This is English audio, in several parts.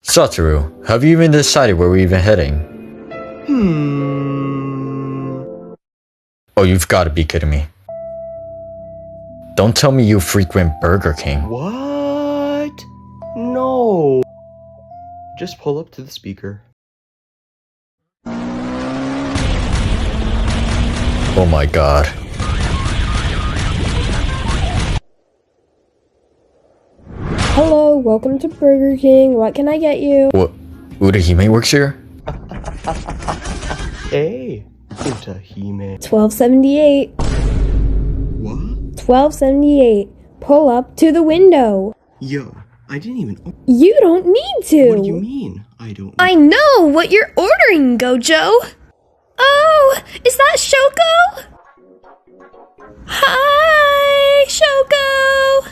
Satoru, have you even decided where we're even heading? Oh, you've got to be kidding me. Don't tell me you frequent Burger King. What? No. Just pull up to the speaker. Oh my god. Hello, welcome to Burger King. What can I get you? What? Urahime works here? Hey, Utahime. $12.78. What? $12.78. Pull up to the window. Yo, I didn't even... You don't need to. What do you mean? I know what you're ordering, Gojo. Oh, is that Shoko? Hi, Shoko.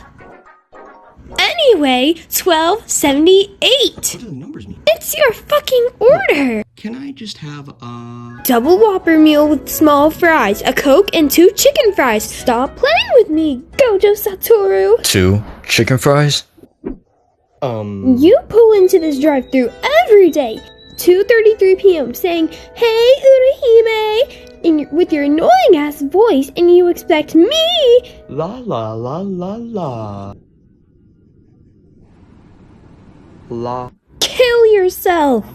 Anyway, $12.78. What do the numbers mean? It's your fucking order. Can I just have a... Double Whopper meal with small fries, a Coke, and 2 chicken fries. Stop playing with me, Gojo Satoru. 2 chicken fries? You pull into this drive-thru every day, 2:33 p.m. saying, "Hey, Urahime," with your annoying-ass voice, and you expect me... La la la la la. La. Kill yourself.